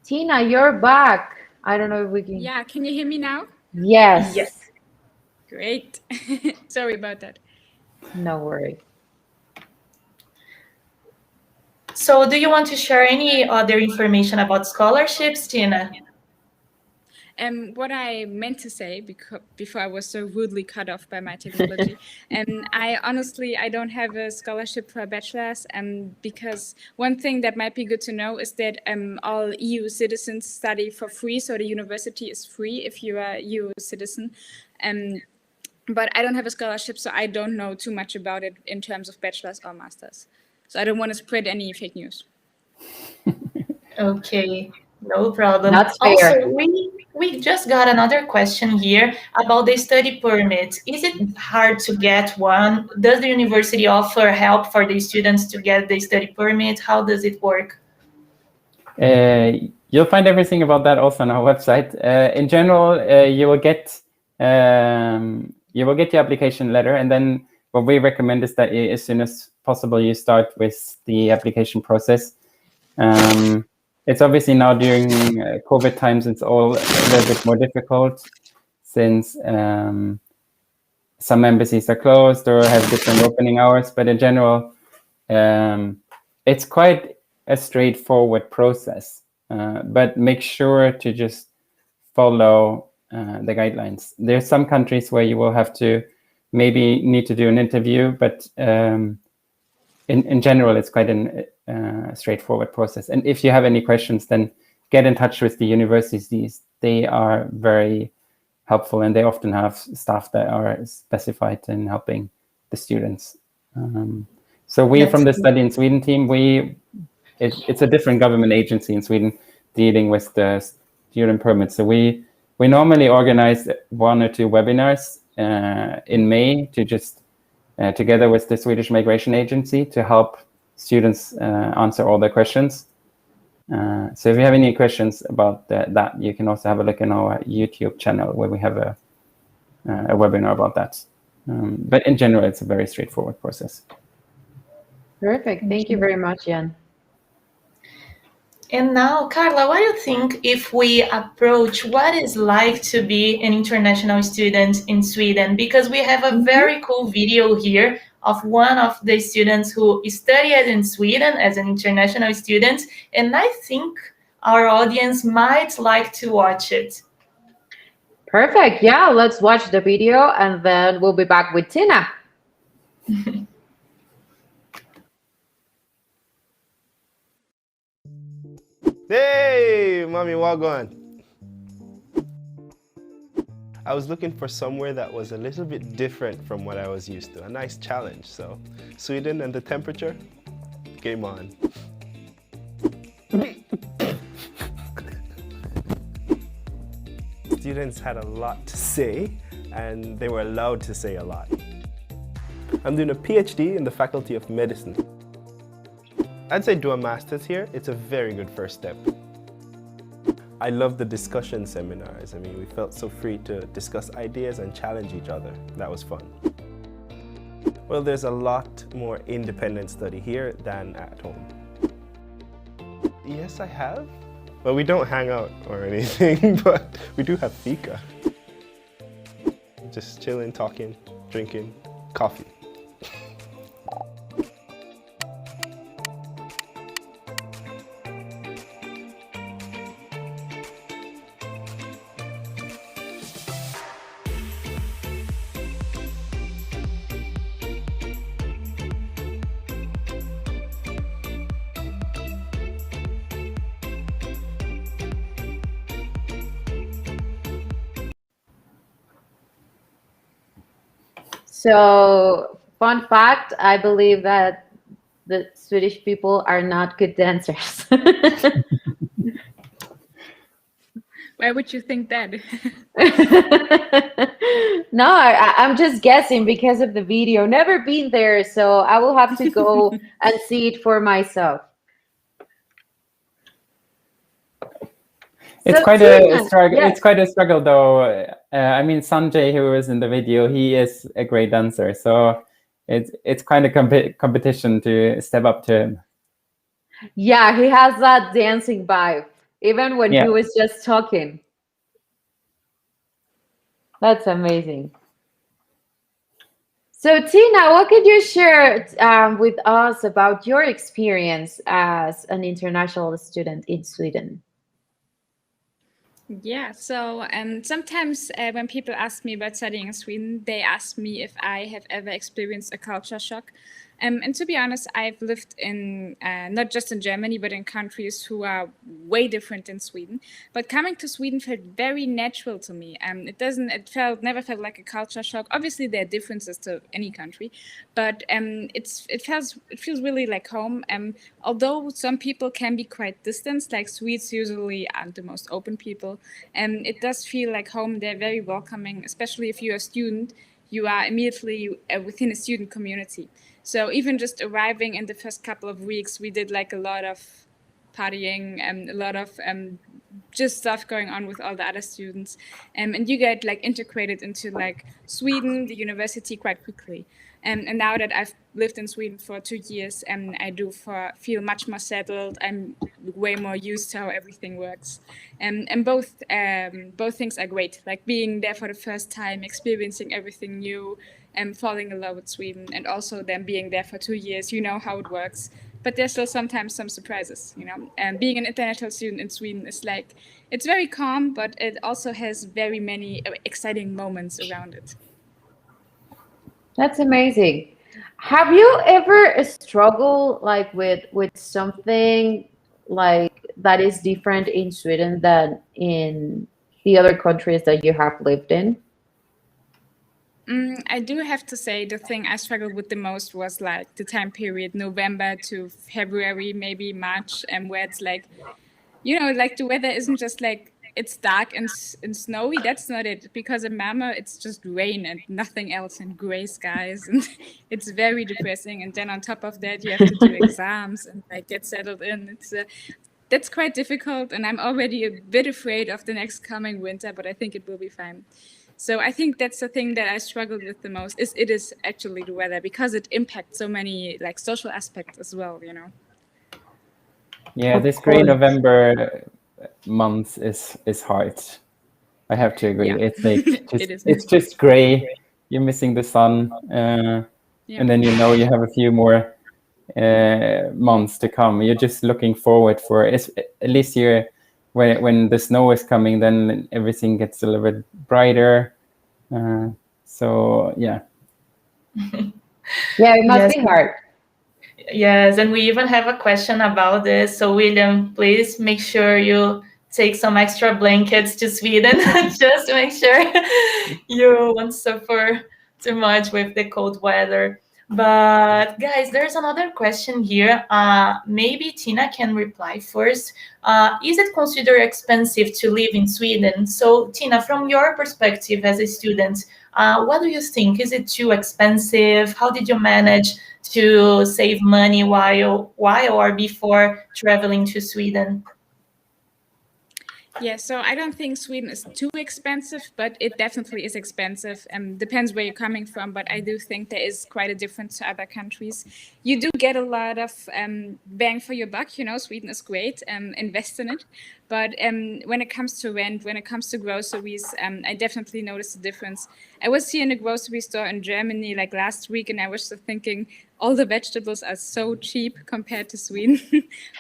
Tina, you're back. I don't know if we can. Yeah, can you hear me now? Yes. Yes. Great. Sorry about that. No worry. So do you want to share any other information about scholarships, Tina? What I meant to say, before I was so rudely cut off by my technology, I don't have a scholarship for a bachelor's, because one thing that might be good to know is that all EU citizens study for free, so the university is free if you are a EU citizen. But I don't have a scholarship, so I don't know too much about it in terms of bachelor's or master's. So I don't want to spread any fake news. Okay, no problem. That's fair. Also, we just got another question here about the study permit. Is it hard to get one? Does the university offer help for the students to get the study permit? How does it work? You'll find everything about that also on our website. In general, you will get your application letter, and then what we recommend is that as soon as possible you start with the application process. It's obviously now during COVID times, it's all a little bit more difficult since some embassies are closed or have different opening hours. But in general, it's quite a straightforward process. But make sure to just follow the guidelines. There's some countries where you will have to maybe need to do an interview, but in general, it's quite a straightforward process. And if you have any questions, then get in touch with the universities. They are very helpful, and they often have staff that are specified in helping the students. So we, from the Study in Sweden team, it's a different government agency in Sweden dealing with the student permits. So we normally organize 1 or 2 webinars in May to just together with the Swedish Migration Agency to help students answer all their questions. So if you have any questions about that, you can also have a look in our YouTube channel where we have a webinar about that. But in general, it's a very straightforward process. Perfect. Thank you very much, Jan. And now, Carla, what do you think if we approach what it's like to be an international student in Sweden? Because we have a very cool video here of one of the students who studied in Sweden as an international student, and I think our audience might like to watch it. Perfect. Yeah, let's watch the video and then we'll be back with Tina. Hey, mommy, wagwan. I was looking for somewhere that was a little bit different from what I was used to, a nice challenge. So Sweden and the temperature, game on. Students had a lot to say, and they were allowed to say a lot. I'm doing a PhD in the Faculty of Medicine. I'd say do a master's here. It's a very good first step. I love the discussion seminars. I mean, we felt so free to discuss ideas and challenge each other. That was fun. Well, there's a lot more independent study here than at home. Yes, I have. Well, we don't hang out or anything, but we do have fika. Just chilling, talking, drinking coffee. So, fun fact, I believe that the Swedish people are not good dancers. Why would you think that? No, I'm just guessing because of the video. Never been there, so I will have to go and see it for myself. It's So, quite a Tina, struggle. yes. It's quite a struggle, though. I mean, Sanjay, who was in the video, he is a great dancer, so it's kind of competition to step up to him. Yeah, he has that dancing vibe, even when Yeah. he was just talking. That's amazing. So, Tina, what could you share with us about your experience as an international student in Sweden? Yeah, so sometimes when people ask me about studying in Sweden, they ask me if I have ever experienced a culture shock. And to be honest, I've lived in not just in Germany, but in countries who are way different than Sweden. But coming to Sweden felt very natural to me. Never felt like a culture shock. Obviously, there are differences to any country, but it feels really like home. Although some people can be quite distant, like Swedes usually aren't the most open people, it does feel like home. They're very welcoming, especially if you're a student. You are immediately within a student community. So even just arriving in the first couple of weeks, we did like a lot of partying and a lot of just stuff going on with all the other students. And you get like integrated into like Sweden, the university quite quickly. And now that I've lived in Sweden for 2 years, I do feel much more settled. I'm way more used to how everything works. And both things are great. Like being there for the first time, experiencing everything new, and falling in love with Sweden, and also then being there for 2 years, you know how it works. But there's still sometimes some surprises, you know. And being an international student in Sweden is like, it's very calm, but it also has very many exciting moments around it. That's amazing. Have you ever struggled like with something like that is different in Sweden than in the other countries that you have lived in? I do have to say the thing I struggled with the most was like the time period, November to February, maybe March, and where it's like, you know, like the weather isn't just like it's dark and snowy. That's not it. Because in Malmö, it's just rain and nothing else and gray skies, and it's very depressing. And then on top of that, you have to do exams and like get settled in. That's quite difficult, and I'm already a bit afraid of the next coming winter, but I think it will be fine. So I think that's the thing that I struggled with the most. It is actually the weather, because it impacts so many like social aspects as well, you know. Yeah, Of this gray course. November month is hard. I have to agree. Yeah. It's like It is. it's just gray. You're missing the sun, Yeah. and then you know you have a few more months to come. You're just looking forward for at least here when the snow is coming. Then everything gets a little bit brighter. So yeah. Yeah, it must Yes. be hard. Yes, and we even have a question about this. So, William, please make sure you take some extra blankets to Sweden just to make sure you won't suffer too much with the cold weather. But guys, there's another question here. Maybe Tina can reply first. Is it considered expensive to live in Sweden? So, Tina, from your perspective as a student, what do you think? Is it too expensive? How did you manage to save money while or before traveling to Sweden? Yeah, so I don't think Sweden is too expensive, but it definitely is expensive. Depends where you're coming from, but I do think there is quite a difference to other countries. You do get a lot of bang for your buck. You know, Sweden is great. Invest in it. But when it comes to rent, when it comes to groceries, I definitely noticed a difference. I was here in a grocery store in Germany like last week, and I was just thinking all the vegetables are so cheap compared to Sweden,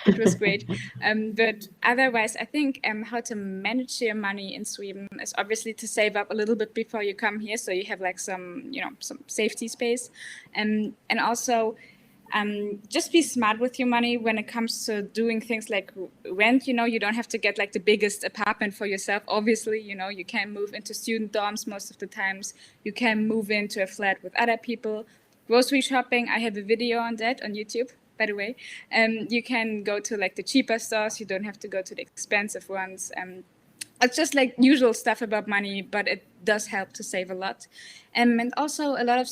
which was great. But otherwise, I think how to manage your money in Sweden is obviously to save up a little bit before you come here, so you have like some safety space, and also just be smart with your money when it comes to doing things like rent. You don't have to get like the biggest apartment for yourself. Obviously, you can move into student dorms most of the times. You can move into a flat with other people. Grocery shopping, I have a video on that on YouTube, by the way. You can go to like the cheaper stores. You don't have to go to the expensive ones. It's just like usual stuff about money, but it does help to save a lot. And also a lot of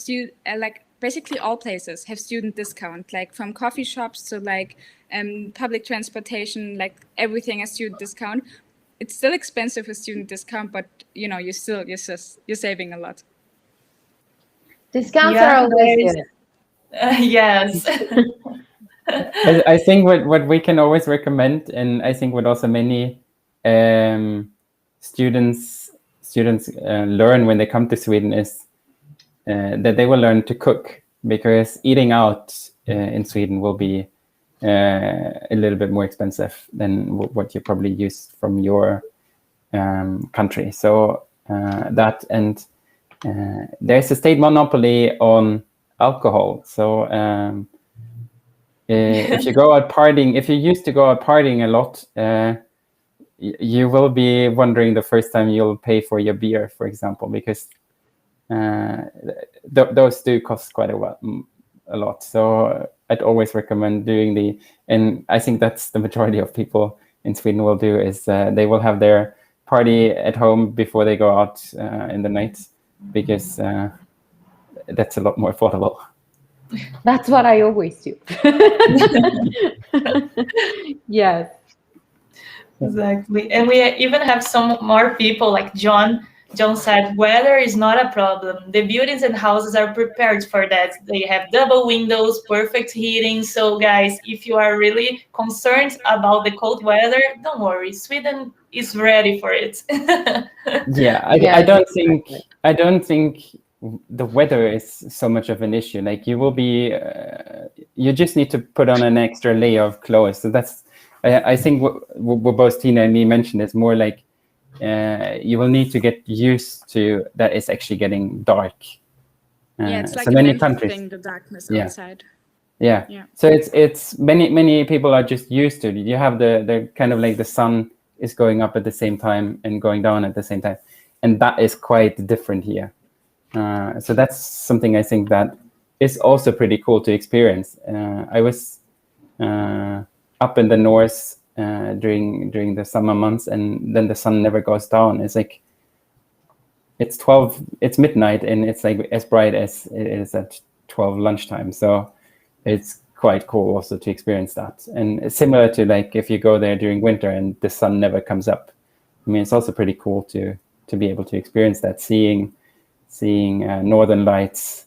like basically all places have student discount, like from coffee shops to like public transportation, like everything has student discount. It's still expensive with student discount, but you're saving a lot. Discounts are always guys. good. Yes. I think what we can always recommend, and I think what also many students learn when they come to Sweden is that they will learn to cook, because eating out in Sweden will be a little bit more expensive than what you probably use from your country. So that, and there's a state monopoly on alcohol. So if you go out partying, if you used to go out partying a lot, you will be wondering the first time you'll pay for your beer, for example, because those do cost quite a lot. So I'd always recommend doing and I think that's the majority of people in Sweden will do, is they will have their party at home before they go out in the night, because that's a lot more affordable. That's what I always do. Yes. Exactly. And we even have some more people like John. John said, weather is not a problem. The buildings and houses are prepared for that. They have double windows, perfect heating. So guys, if you are really concerned about the cold weather, don't worry. Sweden is ready for it. Yeah, I don't think the weather is so much of an issue. Like you will be, you just need to put on an extra layer of clothes. So that's, I think what both Tina and me mentioned is more like you will need to get used to that it's actually getting dark. It's like so a many mental countries, thing, the darkness yeah. outside. Yeah. So it's many people are just used to it. You have the kind of like the sun is going up at the same time and going down at the same time, and that is quite different here. So that's something I think that is also pretty cool to experience. I was up in the north during the summer months, and then the sun never goes down. It's like it's midnight, and it's like as bright as it is at 12 lunchtime. So it's quite cool also to experience that. And it's similar to like if you go there during winter and the sun never comes up. I mean, it's also pretty cool to be able to experience that, seeing northern lights.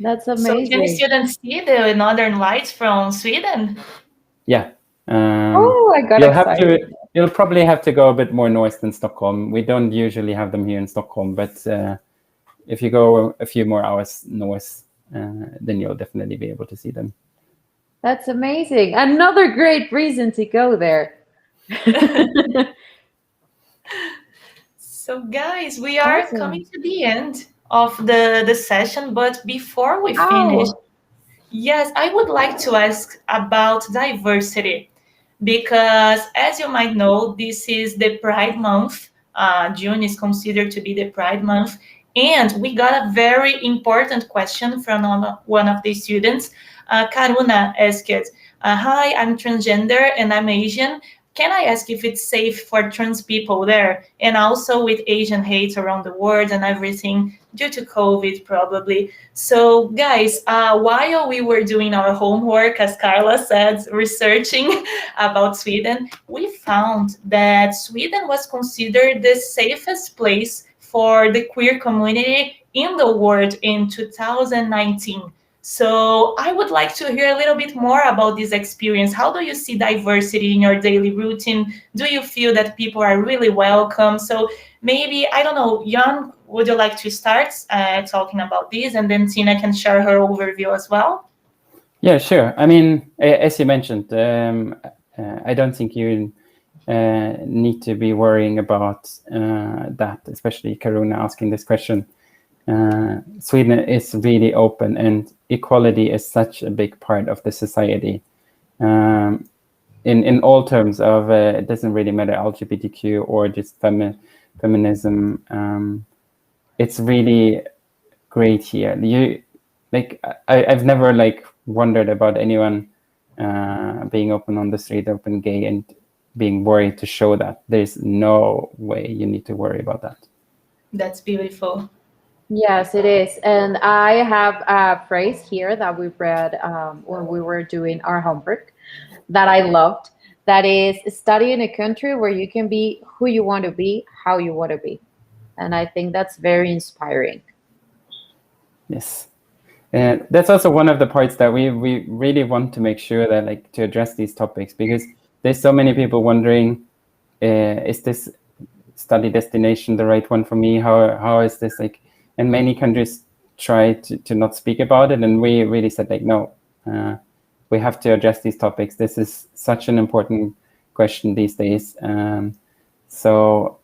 That's amazing. So can students see the northern lights from Sweden? Yeah. I got excited. You'll probably have to go a bit more north than Stockholm. We don't usually have them here in Stockholm, but if you go a few more hours north, then you'll definitely be able to see them. That's amazing. Another great reason to go there. So guys, we are coming to the end of the session, but before we finish, yes, I would like to ask about diversity, because as you might know, this is the Pride Month. June is considered to be the Pride Month. And we got a very important question from one of the students. Karuna asked, hi, I'm transgender and I'm Asian. can I ask if it's safe for trans people there? And also with Asian hate around the world and everything due to COVID probably. So guys, while we were doing our homework, as Carla said, researching about Sweden, we found that Sweden was considered the safest place for the queer community in the world in 2019. So I would like to hear a little bit more about this experience. How do you see diversity in your daily routine? Do you feel that people are really welcome? So maybe, I don't know, Jan, would you like to start talking about this? And then Tina can share her overview as well. Yeah, sure. I mean, as you mentioned, I don't think you need to be worrying about that, especially Karuna asking this question. Sweden is really open, and equality is such a big part of the society. In all terms of it doesn't really matter LGBTQ or just feminism. It's really great here. I've never wondered about anyone being open on the street, open gay, and being worried to show that. There's no way you need to worry about that. That's beautiful. Yes, it is. And I have a phrase here that we read when we were doing our homework that I loved. That is, study in a country where you can be who you want to be, how you want to be. And I think that's very inspiring. Yes. And that's also one of the parts that we really want to make sure that to address these topics, because there's so many people wondering, is this study destination the right one for me? How is this and many countries try to not speak about it, and we really said no, we have to address these topics. This is such an important question these days. So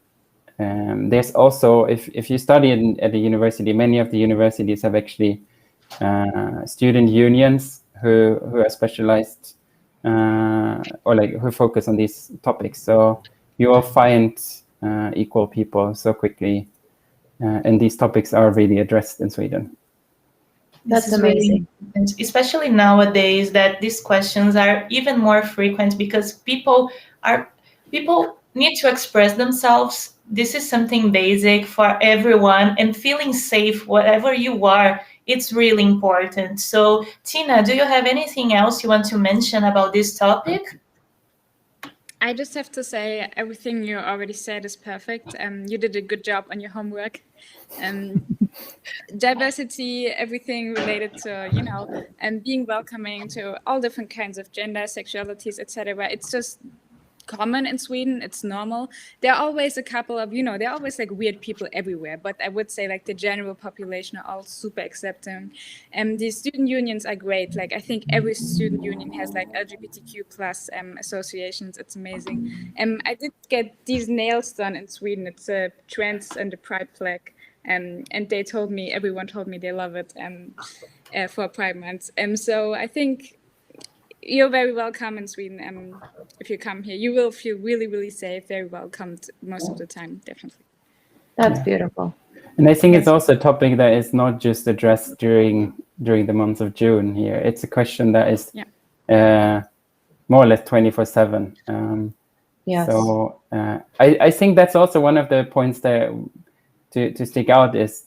there's also, if you study at a university, many of the universities have actually student unions who are specialized or who focus on these topics. So you will find equal people so quickly. And these topics are really addressed in Sweden. That's amazing. Really, especially nowadays, that these questions are even more frequent because people need to express themselves. This is something basic for everyone, and feeling safe wherever you are, it's really important. So Tina, do you have anything else you want to mention about this topic? I just have to say everything you already said is perfect. You did a good job on your homework. Diversity, everything related to, being welcoming to all different kinds of gender, sexualities, etc. It's just common in Sweden. It's normal. There are always a couple of, there are always weird people everywhere, but I would say the general population are all super accepting. And the student unions are great. I think every student union has LGBTQ plus associations. It's amazing. I did get these nails done in Sweden. It's a trans and a pride flag. And everyone told me they love it for Pride Month. So I think you're very welcome in Sweden. If you come here, you will feel really, really safe, very welcomed most of the time, definitely. That's beautiful. And I think it's also a topic that is not just addressed during the month of June here. It's a question that is more or less 24/7. Yes. So I think that's also one of the points that to stick out is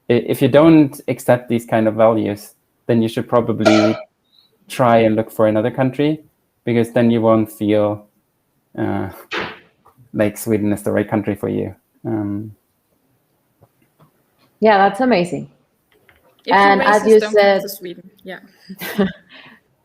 if you don't accept these kind of values, then you should probably try and look for another country, because then you won't feel like Sweden is the right country for you. Yeah, that's amazing. And as you said, to Sweden. Yeah.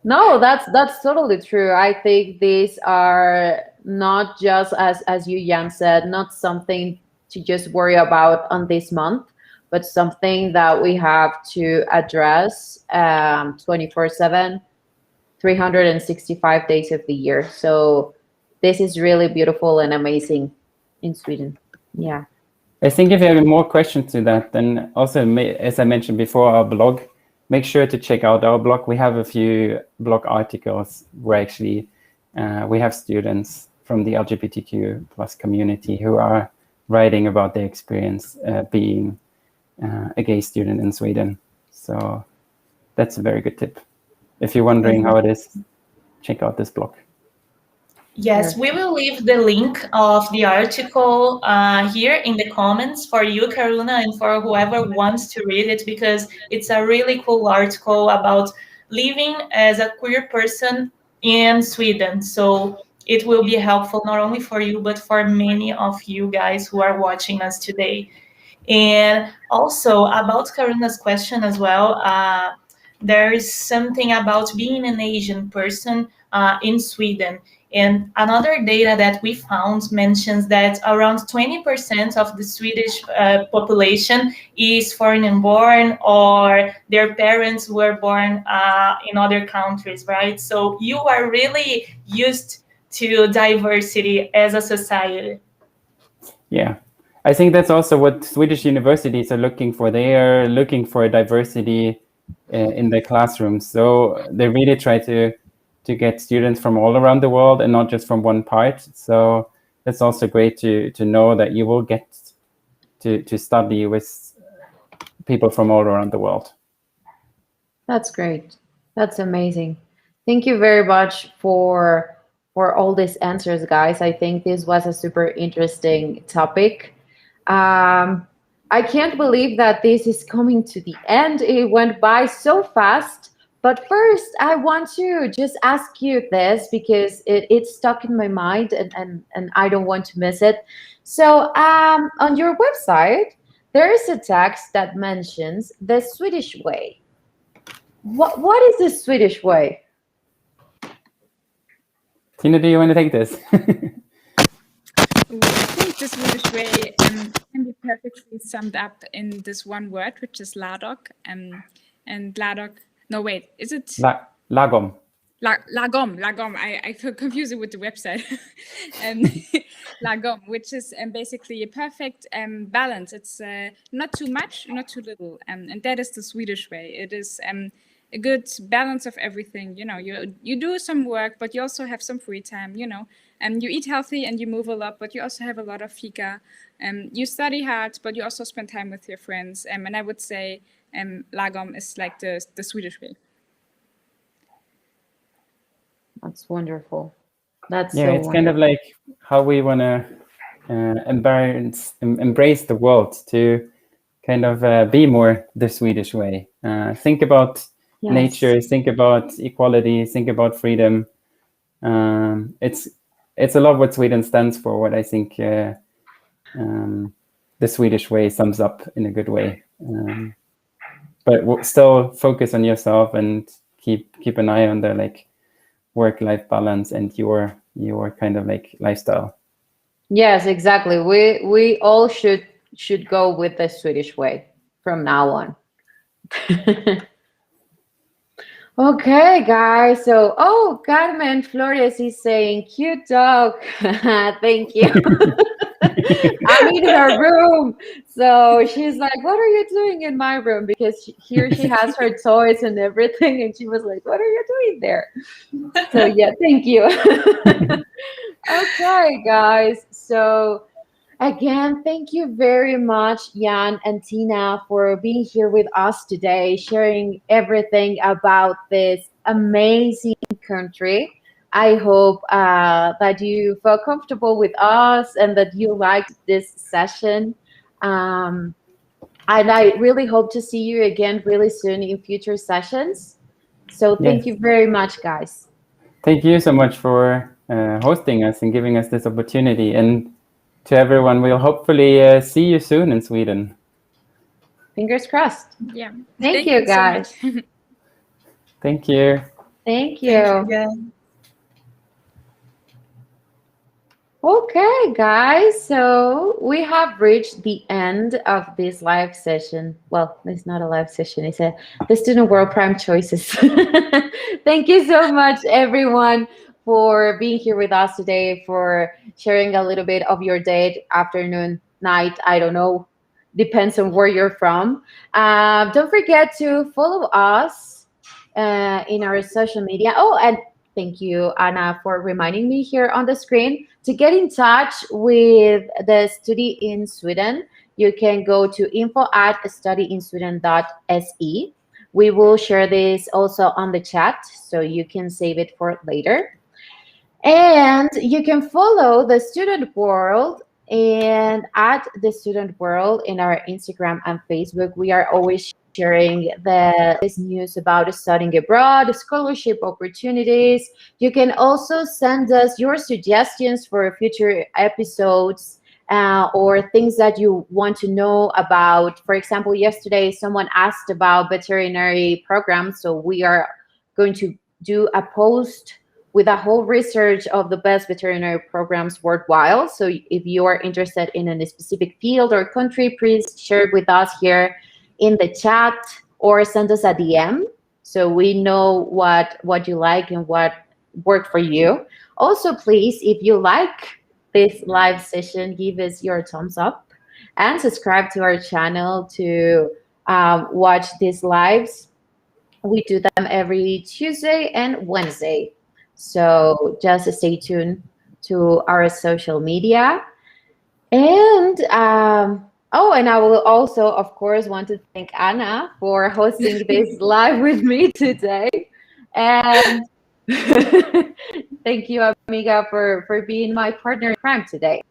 No, that's totally true. I think these are not just as you, Jan, said, not something to just worry about on this month, but something that we have to address 24/7, 365 days of the year. So this is really beautiful and amazing in Sweden. Yeah. I think if you have more questions to that, then also, as I mentioned before, our blog, make sure to check out our blog. We have a few blog articles where actually we have students from the LGBTQ plus community who are writing about their experience being a gay student in Sweden. So that's a very good tip. If you're wondering how it is, check out this blog. Yes, we will leave the link of the article here in the comments for you, Karuna, and for whoever wants to read it, because it's a really cool article about living as a queer person in Sweden. So it will be helpful not only for you, but for many of you guys who are watching us today. And also about Karuna's question as well, there is something about being an Asian person in Sweden. And another data that we found mentions that around 20% of the Swedish population is foreign born, or their parents were born in other countries, right? So you are really used to diversity as a society. Yeah, I think that's also what Swedish universities are looking for. They are looking for diversity in their classrooms. So they really try to get students from all around the world and not just from one part. So it's also great to know that you will get to study with people from all around the world. That's great. That's amazing. Thank you very much for all these answers, guys. I think this was a super interesting topic. I can't believe that this is coming to the end. It went by so fast. But first, I want to just ask you this because it's stuck in my mind and I don't want to miss it. So on your website, there is a text that mentions the Swedish way. What is the Swedish way? Tina, do you want to take this? I think the Swedish way can be perfectly summed up in this one word, which is ladok. And ladok, no wait, is it? Lagom. Lagom. I confuse it with the website. Lagom, which is basically a perfect balance. It's not too much, not too little. And that is the Swedish way. It is a good balance of everything. You know, you do some work, but you also have some free time, you know. You eat healthy and you move a lot, but you also have a lot of fika. You study hard, but you also spend time with your friends. And I would say lagom is like the Swedish way. That's wonderful. That's yeah, so it's wonderful. kind of like how we want to embrace the world, to kind of be more the Swedish way. Think about nature, think about equality, think about freedom. It's a lot what Sweden stands for, what I think the Swedish way sums up in a good way. But we'll still focus on yourself and keep an eye on the like work-life balance and your kind of like lifestyle. Yes, exactly. We all should go with the Swedish way from now on. Okay, guys. So, Carmen Flores is saying, cute dog. Thank you. I'm in her room. So she's like, what are you doing in my room? Because here she has her toys and everything. And she was like, what are you doing there? So, yeah, thank you. Okay, guys. So, again, thank you very much, Jan and Tina, for being here with us today, sharing everything about this amazing country. I hope that you felt comfortable with us and that you liked this session. And I really hope to see you again really soon in future sessions. So thank you very much, guys. Thank you so much for hosting us and giving us this opportunity. And to everyone, we'll hopefully see you soon in Sweden. Fingers crossed. Yeah. Thank you, guys. So much. Thank you. Thank you. Okay, guys. So we have reached the end of this live session. Well, it's not a live session. It's the Student World Prime Choices. Thank you so much, everyone, for being here with us today, for sharing a little bit of your day, afternoon, night, I don't know, depends on where you're from. Don't forget to follow us in our social media. Oh, and thank you, Anna, for reminding me here on the screen to get in touch with the Study in Sweden. You can go to info@studyInSweden.se. We will share this also on the chat, so you can save it for later. And you can follow the Student World and at the Student World in our Instagram and Facebook. We are always sharing the latest news about studying abroad, scholarship opportunities. You can also send us your suggestions for future episodes or things that you want to know about. For example, yesterday someone asked about veterinary programs, so we are going to do a post with a whole research of the best veterinary programs worldwide. So if you are interested in a specific field or country, please share it with us here in the chat or send us a DM so we know what you like and what worked for you. Also, please, if you like this live session, give us your thumbs up and subscribe to our channel to watch these lives. We do them every Tuesday and Wednesday. So just stay tuned to our social media. And oh, and I will also, of course, want to thank Anna for hosting this live with me today. And thank you, Amiga, for being my partner in crime today.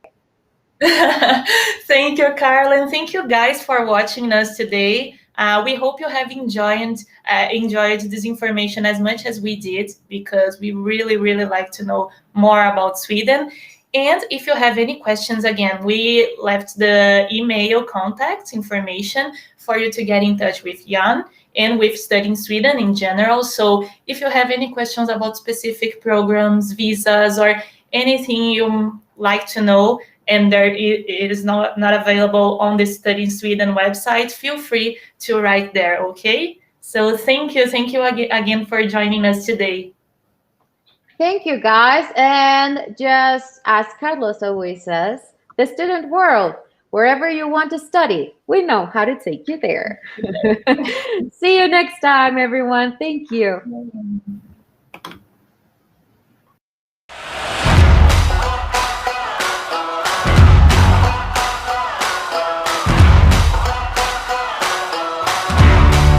Thank you, Carla, and thank you guys for watching us today. We hope you have enjoyed this information as much as we did, because we really, really like to know more about Sweden. And if you have any questions, again, we left the email contact information for you to get in touch with Jan and with Studying Sweden in general. So if you have any questions about specific programs, visas, or anything you like to know, and it is not available on the Studying Sweden website, feel free to write there, okay? So thank you again for joining us today. Thank you, guys. And just as Carlos always says, the student world, wherever you want to study, we know how to take you there. See you next time, everyone. Thank you.